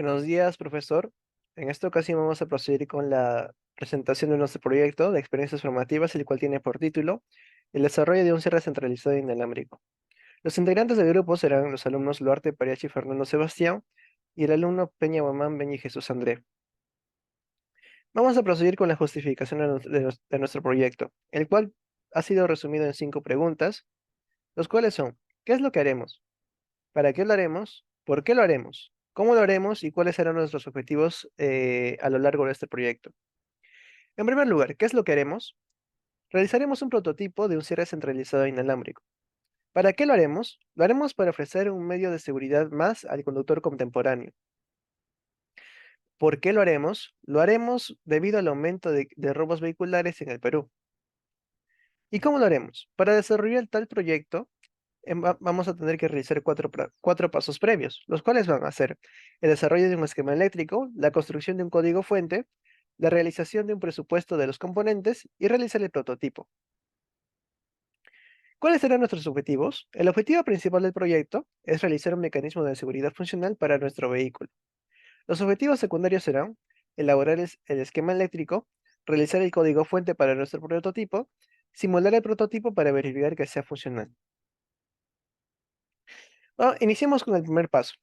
Buenos días, profesor. En esta ocasión vamos a proceder con la presentación de nuestro proyecto de experiencias formativas, el cual tiene por título el desarrollo de un cierre centralizado inalámbrico. Los integrantes del grupo serán los alumnos Luarte Pariachi Fernando Sebastián y el alumno Peña Guamán Beñi Jesús André. Vamos a proceder con la justificación de nuestro proyecto, el cual ha sido resumido en 5 preguntas, los cuales son: ¿qué es lo que haremos? ¿Para qué lo haremos? ¿Por qué lo haremos? ¿Cómo lo haremos? ¿Y cuáles serán nuestros objetivos a lo largo de este proyecto? En primer lugar, ¿qué es lo que haremos? Realizaremos un prototipo de un cierre centralizado inalámbrico. ¿Para qué lo haremos? Lo haremos para ofrecer un medio de seguridad más al conductor contemporáneo. ¿Por qué lo haremos? Lo haremos debido al aumento de robos vehiculares en el Perú. ¿Y cómo lo haremos? Para desarrollar tal proyecto, vamos a tener que realizar cuatro pasos previos, los cuales van a ser el desarrollo de un esquema eléctrico, la construcción de un código fuente, la realización de un presupuesto de los componentes y realizar el prototipo. ¿Cuáles serán nuestros objetivos? El objetivo principal del proyecto es realizar un mecanismo de seguridad funcional para nuestro vehículo. Los objetivos secundarios serán elaborar el esquema eléctrico, realizar el código fuente para nuestro prototipo, simular el prototipo para verificar que sea funcional. Bueno, iniciemos con el primer paso.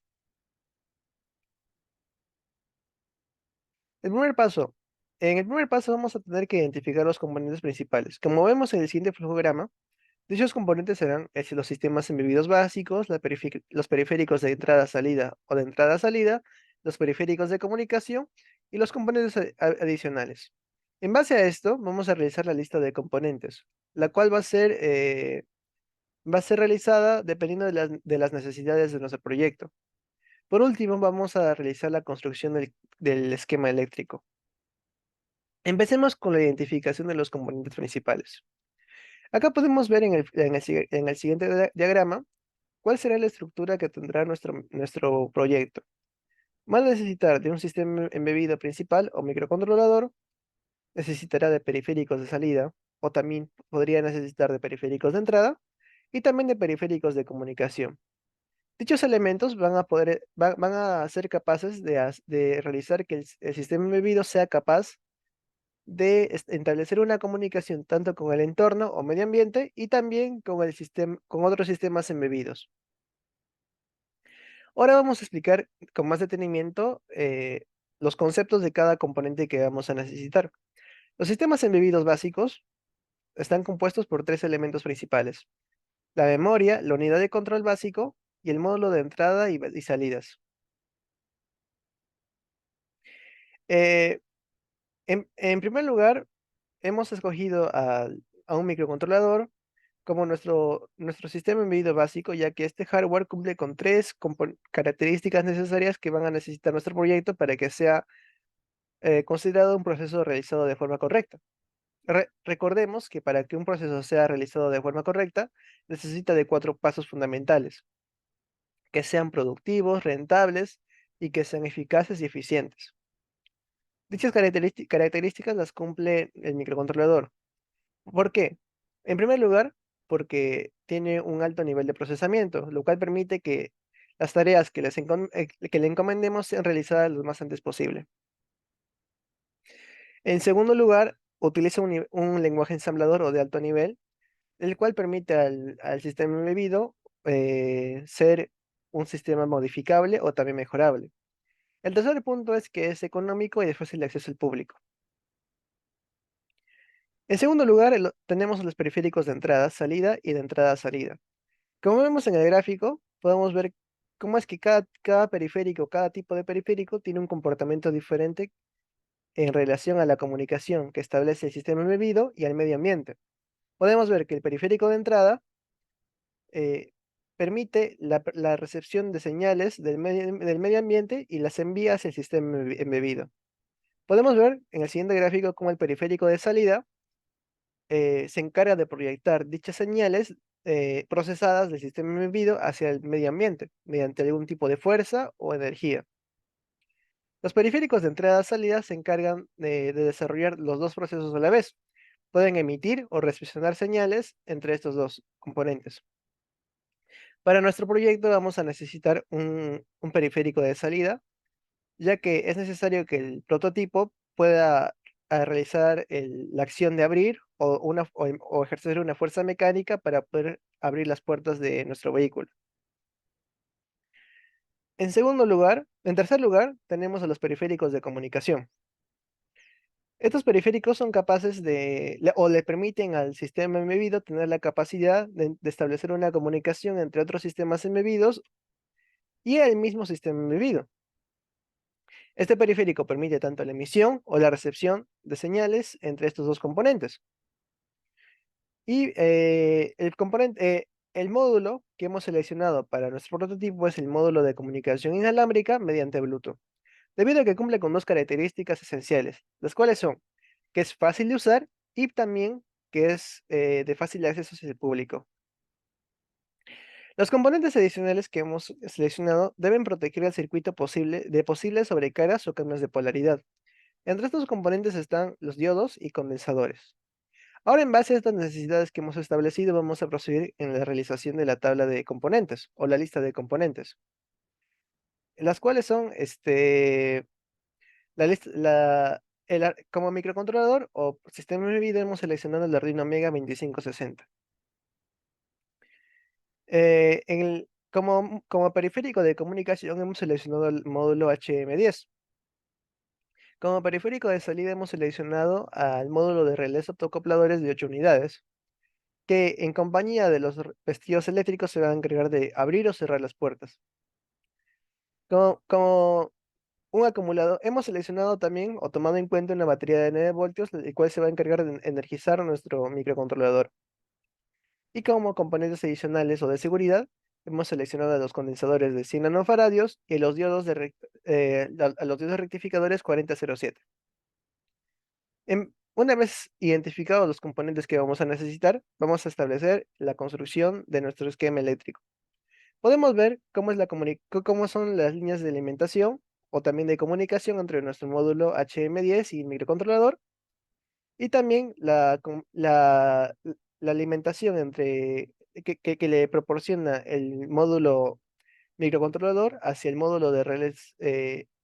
El primer paso. En el primer paso vamos a tener que identificar los componentes principales. Como vemos en el siguiente flujograma, dichos componentes serán los sistemas embebidos básicos, los periféricos de entrada-salida o de entrada-salida, los periféricos de comunicación y los componentes adicionales. En base a esto, vamos a realizar la lista de componentes, la cual va a ser realizada dependiendo de las necesidades de nuestro proyecto. Por último, vamos a realizar la construcción del esquema eléctrico. Empecemos con la identificación de los componentes principales. Acá podemos ver en el siguiente diagrama cuál será la estructura que tendrá nuestro proyecto. Va a necesitar de un sistema embebido principal o microcontrolador, necesitará de periféricos de salida, o también podría necesitar de periféricos de entrada, y también de periféricos de comunicación. Dichos elementos van a ser capaces de realizar que el sistema embebido sea capaz de establecer una comunicación tanto con el entorno o medio ambiente y también con otros sistemas embebidos. Ahora vamos a explicar con más detenimiento los conceptos de cada componente que vamos a necesitar. Los sistemas embebidos básicos están compuestos por 3 elementos principales: la memoria, la unidad de control básico y el módulo de entrada y salidas. Eh, en primer lugar, hemos escogido a un microcontrolador como nuestro sistema embebido básico, ya que este hardware cumple con 3 características necesarias que van a necesitar nuestro proyecto para que sea considerado un proceso realizado de forma correcta. Recordemos que para que un proceso sea realizado de forma correcta, necesita de 4 pasos fundamentales: que sean productivos, rentables y que sean eficaces y eficientes. Dichas características las cumple el microcontrolador. ¿Por qué? En primer lugar, porque tiene un alto nivel de procesamiento, lo cual permite que las tareas que le encomendemos sean realizadas lo más antes posible. En segundo lugar, utiliza un lenguaje ensamblador o de alto nivel, el cual permite al sistema embebido ser un sistema modificable o también mejorable. El tercer punto es que es económico y de fácil acceso al público. En segundo lugar, tenemos los periféricos de entrada, salida y de entrada a salida. Como vemos en el gráfico, podemos ver cómo es que cada periférico, cada tipo de periférico tiene un comportamiento diferente en relación a la comunicación que establece el sistema embebido y al medio ambiente. Podemos ver que el periférico de entrada eh, permite la recepción de señales del medio ambiente y las envía hacia el sistema embebido. Podemos ver en el siguiente gráfico cómo el periférico de salida se encarga de proyectar dichas señales procesadas del sistema embebido hacia el medio ambiente mediante algún tipo de fuerza o energía. Los periféricos de entrada-salida se encargan de desarrollar los dos procesos a la vez. Pueden emitir o recepcionar señales entre estos dos componentes. Para nuestro proyecto vamos a necesitar un periférico de salida, ya que es necesario que el prototipo pueda realizar la acción de abrir o ejercer una fuerza mecánica para poder abrir las puertas de nuestro vehículo. En tercer lugar, tenemos a los periféricos de comunicación. Estos periféricos son capaces o le permiten al sistema embebido tener la capacidad de establecer una comunicación entre otros sistemas embebidos y el mismo sistema embebido. Este periférico permite tanto la emisión o la recepción de señales entre estos dos componentes. Y el módulo que hemos seleccionado para nuestro prototipo es el módulo de comunicación inalámbrica mediante Bluetooth, debido a que cumple con dos características esenciales, las cuales son que es fácil de usar y también que es de fácil acceso hacia el público. Los componentes adicionales que hemos seleccionado deben proteger el circuito de posibles sobrecargas o cambios de polaridad. Entre estos componentes están los diodos y condensadores. Ahora, en base a estas necesidades que hemos establecido, vamos a proceder en la realización de la tabla de componentes o la lista de componentes, las cuales son la lista, como microcontrolador o sistema de video hemos seleccionado el Arduino Mega 2560. Como periférico de comunicación hemos seleccionado el módulo HM10. Como periférico de salida hemos seleccionado al módulo de relés optocopladores de 8 unidades, que en compañía de los pestillos eléctricos se van a encargar de abrir o cerrar las puertas. Como un acumulador, hemos seleccionado también o tomado en cuenta una batería de 9 voltios, el cual se va a encargar de energizar nuestro microcontrolador. Y como componentes adicionales o de seguridad, hemos seleccionado a los condensadores de 100 nanofaradios y los diodos a los diodos rectificadores 4007. Una vez identificados los componentes que vamos a necesitar, vamos a establecer la construcción de nuestro esquema eléctrico. Podemos ver cómo son las líneas de alimentación o también de comunicación entre nuestro módulo HM10 y el microcontrolador, y también la alimentación que le proporciona el módulo microcontrolador hacia el módulo de relés.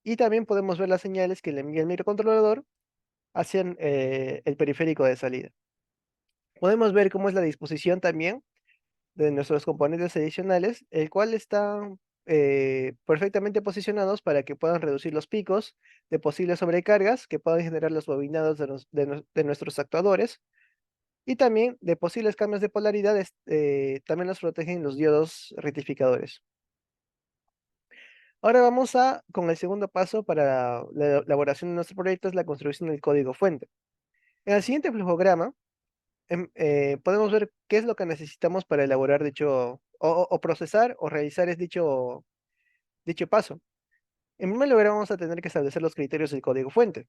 Y también podemos ver las señales que le envía el microcontrolador hacia el periférico de salida. Podemos ver cómo es la disposición también de nuestros componentes adicionales, el cual están perfectamente posicionados para que puedan reducir los picos de posibles sobrecargas que puedan generar los bobinados de nuestros actuadores, y también de posibles cambios de polaridades. También los protegen los diodos rectificadores. Ahora vamos con el segundo paso para la elaboración de nuestro proyecto, es la construcción del código fuente. En el siguiente flujograma podemos ver qué es lo que necesitamos para elaborar o procesar o realizar dicho paso. En primer lugar, vamos a tener que establecer los criterios del código fuente.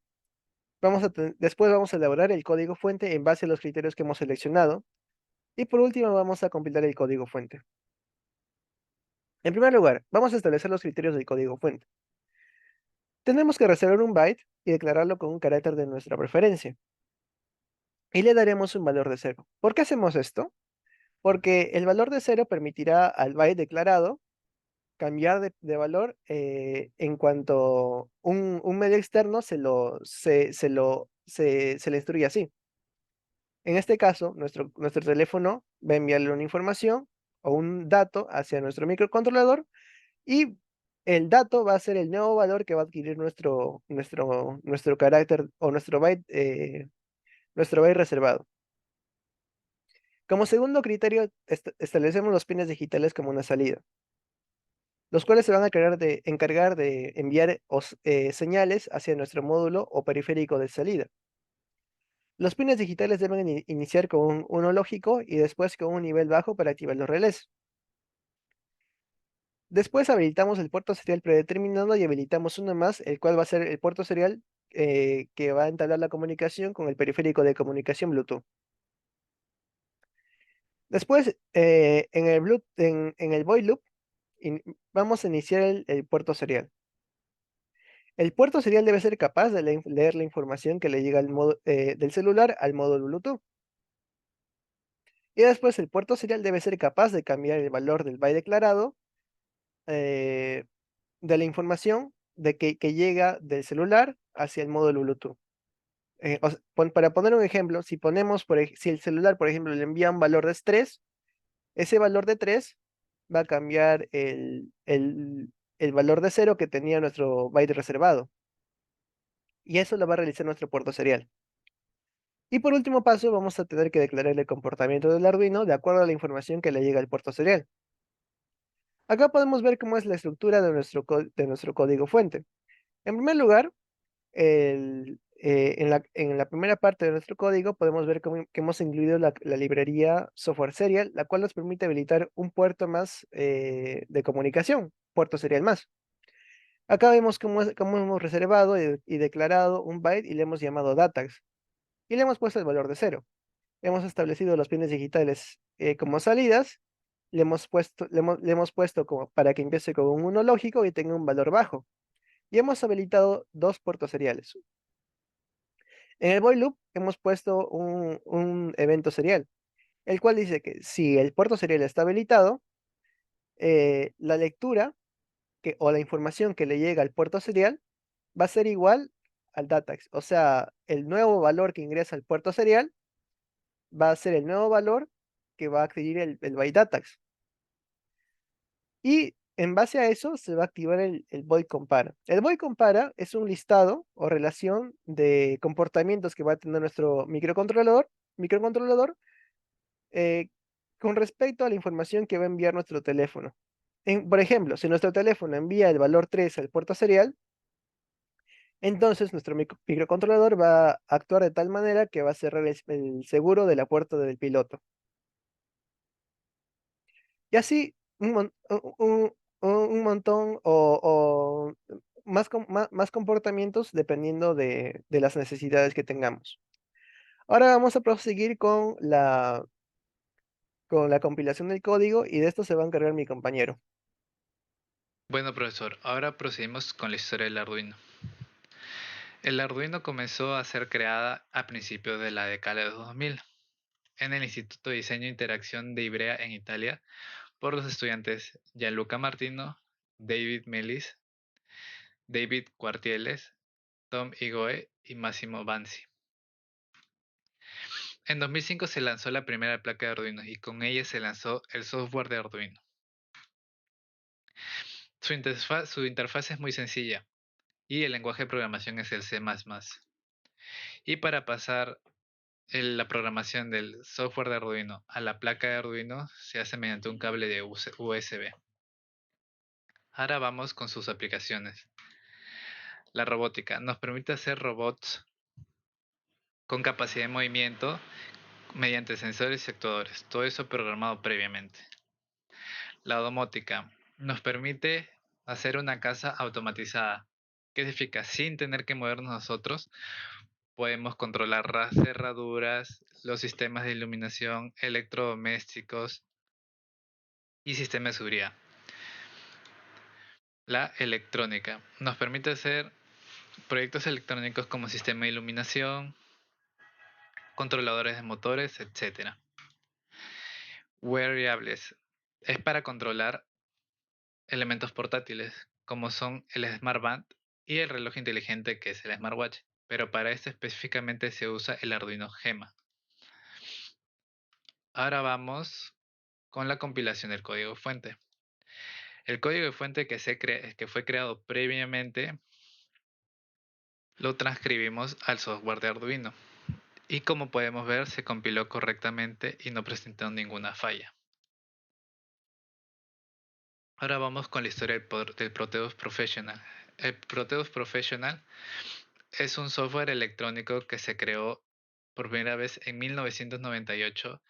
Después vamos a elaborar el código fuente en base a los criterios que hemos seleccionado. Y por último, vamos a compilar el código fuente. En primer lugar, vamos a establecer los criterios del código fuente. Tenemos que reservar un byte y declararlo con un carácter de nuestra preferencia. Y le daremos un valor de 0. ¿Por qué hacemos esto? Porque el valor de 0 permitirá al byte declarado cambiar de valor en cuanto un medio externo se le instruye así. En este caso, nuestro teléfono va a enviarle una información o un dato hacia nuestro microcontrolador, y el dato va a ser el nuevo valor que va a adquirir nuestro carácter o nuestro byte reservado. Como segundo criterio, establecemos los pines digitales como una salida, los cuales se van a encargar de enviar señales hacia nuestro módulo o periférico de salida. Los pines digitales deben iniciar con uno lógico y después con un nivel bajo para activar los relés. Después habilitamos el puerto serial predeterminado y habilitamos uno más, el cual va a ser el puerto serial que va a entablar la comunicación con el periférico de comunicación Bluetooth. Después, en el void loop, vamos a iniciar el puerto serial. El puerto serial debe ser capaz de leer la información que le llega del celular al módulo Bluetooth. Y después el puerto serial debe ser capaz de cambiar el valor del byte declarado eh, de la información que llega del celular hacia el módulo Bluetooth. Para poner un ejemplo, si si el celular, por ejemplo, le envía un valor de 3, ese valor de 3 va a cambiar el valor de 0 que tenía nuestro byte reservado. Y eso lo va a realizar nuestro puerto serial. Y por último paso, vamos a tener que declarar el comportamiento del Arduino de acuerdo a la información que le llega al puerto serial. Acá podemos ver cómo es la estructura de nuestro código fuente. En primer lugar, en la primera parte de nuestro código podemos ver que hemos incluido la librería Software Serial, la cual nos permite habilitar un puerto más de comunicación, puerto serial más. Acá vemos cómo hemos reservado y declarado un byte y le hemos llamado datax y le hemos puesto el valor de 0. Hemos establecido los pines digitales como salidas, le hemos puesto como para que empiece con un 1 lógico y tenga un valor bajo. Y hemos habilitado dos puertos seriales. En el void loop hemos puesto un evento serial, el cual dice que si el puerto serial está habilitado, la lectura o la información que le llega al puerto serial va a ser igual al datax. O sea, el nuevo valor que ingresa al puerto serial va a ser el nuevo valor que va a adquirir el byte datax. Y en base a eso se va a activar el void compara. El void compara es un listado o relación de comportamientos que va a tener nuestro microcontrolador eh, con respecto a la información que va a enviar nuestro teléfono. Por ejemplo, si nuestro teléfono envía el valor 3 al puerto serial, entonces nuestro microcontrolador va a actuar de tal manera que va a cerrar el seguro de la puerta del piloto. Y así un montón o más comportamientos dependiendo de las necesidades que tengamos. Ahora vamos a proseguir con la compilación del código y de esto se va a encargar mi compañero. Bueno, profesor, ahora procedimos con la historia del Arduino. El Arduino comenzó a ser creada a principios de la década de 2000 en el Instituto de Diseño e Interacción de Ivrea en Italia por los estudiantes Gianluca Martino, David Melis, David Quartieles, Tom Igoe y Massimo Banzi. En 2005 se lanzó la primera placa de Arduino y con ella se lanzó el software de Arduino. Su interfaz es muy sencilla y el lenguaje de programación es el C++. Y para pasar la programación del software de Arduino a la placa de Arduino se hace mediante un cable de USB. Ahora vamos con sus aplicaciones. La robótica nos permite hacer robots con capacidad de movimiento mediante sensores y actuadores, todo eso programado previamente. La domótica nos permite hacer una casa automatizada. ¿Qué significa? Sin tener que movernos nosotros, podemos controlar las cerraduras, los sistemas de iluminación, electrodomésticos y sistemas de seguridad. La electrónica nos permite hacer proyectos electrónicos como sistema de iluminación, controladores de motores, etc. Wearables es para controlar elementos portátiles como son el Smartband y el reloj inteligente que es el Smartwatch, pero para esto específicamente se usa el Arduino Gemma. Ahora vamos con la compilación del código fuente. El código de fuente que fue creado previamente lo transcribimos al software de Arduino y como podemos ver se compiló correctamente y no presentó ninguna falla. Ahora vamos con la historia del Proteus Professional. El Proteus Professional es un software electrónico que se creó por primera vez en 1998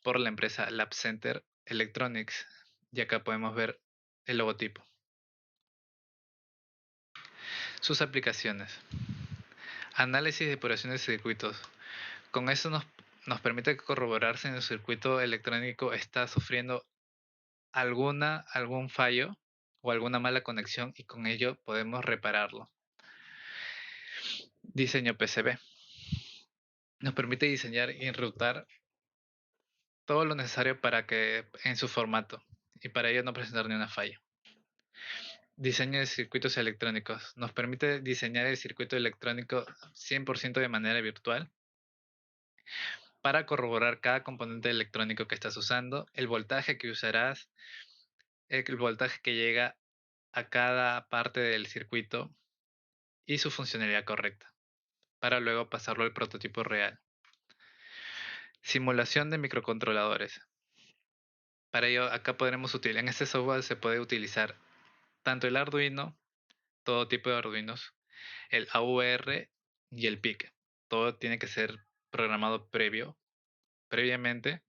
por la empresa Lab Center Electronics. Y acá podemos ver el logotipo. Sus aplicaciones. Análisis y depuración de circuitos. Con eso nos permite corroborar si el circuito electrónico está sufriendo algún fallo o alguna mala conexión y con ello podemos repararlo. Diseño PCB. Nos permite diseñar y enrutar todo lo necesario para que en su formato y para ello no presentar ni una falla. Diseño de circuitos electrónicos. Nos permite diseñar el circuito electrónico 100% de manera virtual para corroborar cada componente electrónico que estás usando, el voltaje que usarás, el voltaje que llega a cada parte del circuito y su funcionalidad correcta, para luego pasarlo al prototipo real. Simulación de microcontroladores. Para ello, acá podremos utilizar, en este software se puede utilizar tanto el Arduino, todo tipo de Arduinos, el AUR y el PIC. Todo tiene que ser programado previamente,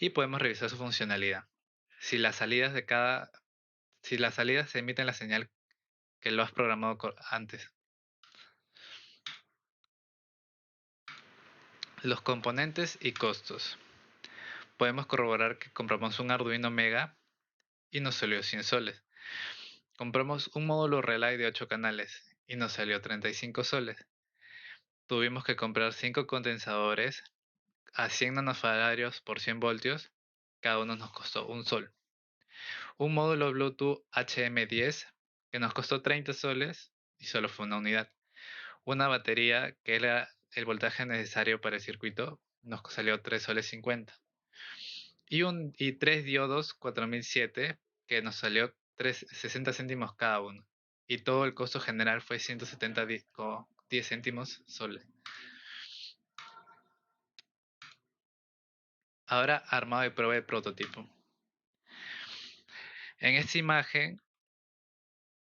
y podemos revisar su funcionalidad. Si las salidas de cada, si las salidas se emiten la señal que lo has programado antes. Los componentes y costos. Podemos corroborar que compramos un Arduino Mega y nos salió 100 soles. Compramos un módulo relay de 8 canales y nos salió 35 soles. Tuvimos que comprar 5 condensadores a 100 nanofaradios por 100 voltios. Cada uno nos costó un sol. Un módulo Bluetooth HM10 que nos costó 30 soles y solo fue una unidad. Una batería que era el voltaje necesario para el circuito nos salió 3 soles 50. Y 3 diodos 4007 que nos salió 60 céntimos cada uno. Y todo el costo general fue 170 10 céntimos soles. Ahora armado de prueba de prototipo. En esta imagen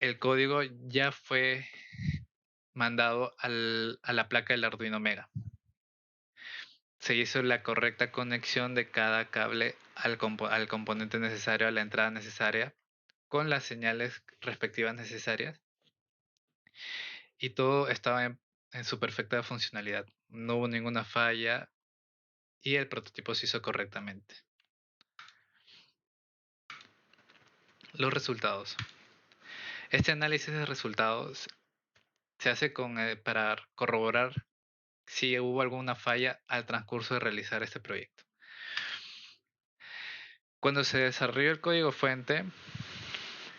el código ya fue mandado a la placa del Arduino Mega. Se hizo la correcta conexión de cada cable al componente necesario, a la entrada necesaria, con las señales respectivas necesarias, y todo estaba en su perfecta funcionalidad. No hubo ninguna falla y el prototipo se hizo correctamente. Los resultados. Este análisis de resultados se hace para corroborar si hubo alguna falla al transcurso de realizar este proyecto. Cuando se desarrolló el código fuente,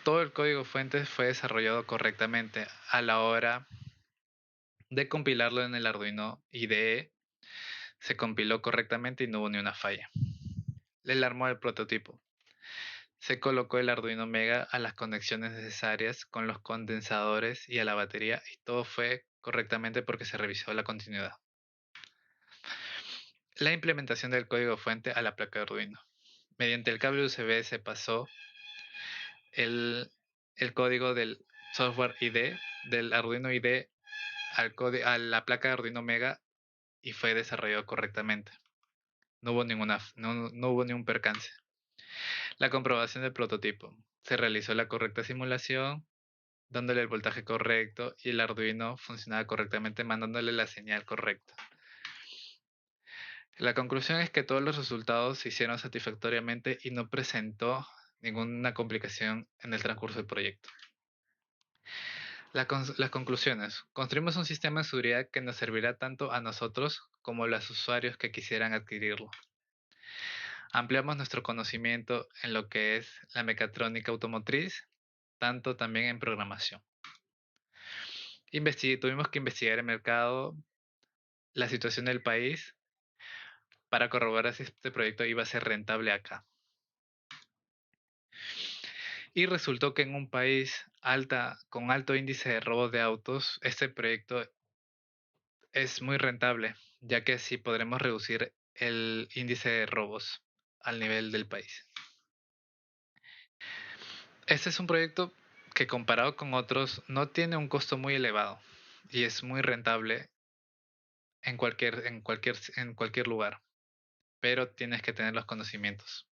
todo el código fuente fue desarrollado correctamente. A la hora de compilarlo en el Arduino IDE, se compiló correctamente y no hubo ni una falla. El armó el prototipo. Se colocó el Arduino Mega a las conexiones necesarias con los condensadores y a la batería, y todo fue correctamente porque se revisó la continuidad. La implementación del código fuente a la placa de Arduino. Mediante el cable USB se pasó el, el código del software ID, del Arduino ID, a la placa de Arduino Mega, y fue desarrollado correctamente. No hubo no hubo ningún percance. La comprobación del prototipo. Se realizó la correcta simulación, dándole el voltaje correcto, y el Arduino funcionaba correctamente mandándole la señal correcta. La conclusión es que todos los resultados se hicieron satisfactoriamente y no presentó ninguna complicación en el transcurso del proyecto. Las conclusiones. Construimos un sistema de seguridad que nos servirá tanto a nosotros como a los usuarios que quisieran adquirirlo. Ampliamos nuestro conocimiento en lo que es la mecatrónica automotriz, tanto también en programación. Tuvimos que investigar el mercado, la situación del país, para corroborar si este proyecto iba a ser rentable acá. Y resultó que en un país con alto índice de robos de autos, este proyecto es muy rentable, ya que así podremos reducir el índice de robos al nivel del país. Este es un proyecto que, comparado con otros, no tiene un costo muy elevado y es muy rentable en cualquier lugar, pero tienes que tener los conocimientos.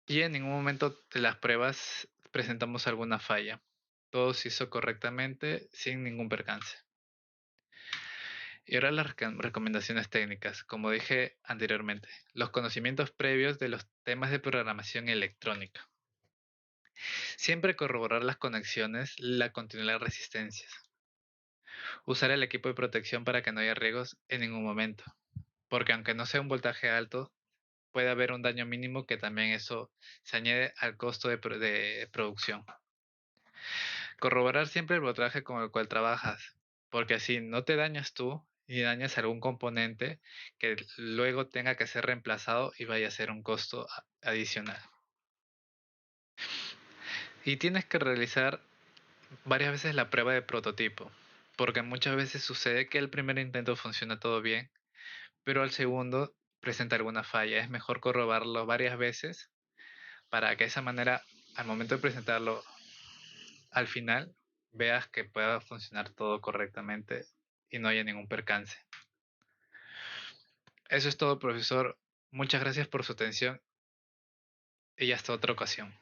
Y en ningún momento de las pruebas presentamos alguna falla. Todo se hizo correctamente sin ningún percance. Y ahora las recomendaciones técnicas. Como dije anteriormente, los conocimientos previos de los temas de programación electrónica. Siempre corroborar las conexiones, la continuidad de resistencias. Usar el equipo de protección para que no haya riesgos en ningún momento, porque aunque no sea un voltaje alto, puede haber un daño mínimo que también eso se añade al costo de producción. Corroborar siempre el voltaje con el cual trabajas, porque así no te dañas tú y dañas algún componente que luego tenga que ser reemplazado y vaya a ser un costo adicional. Y tienes que realizar varias veces la prueba de prototipo, porque muchas veces sucede que el primer intento funciona todo bien, pero al segundo presenta alguna falla. Es mejor corroborarlo varias veces para que de esa manera, al momento de presentarlo al final, veas que pueda funcionar todo correctamente y no haya ningún percance. Eso es todo, profesor. Muchas gracias por su atención y hasta otra ocasión.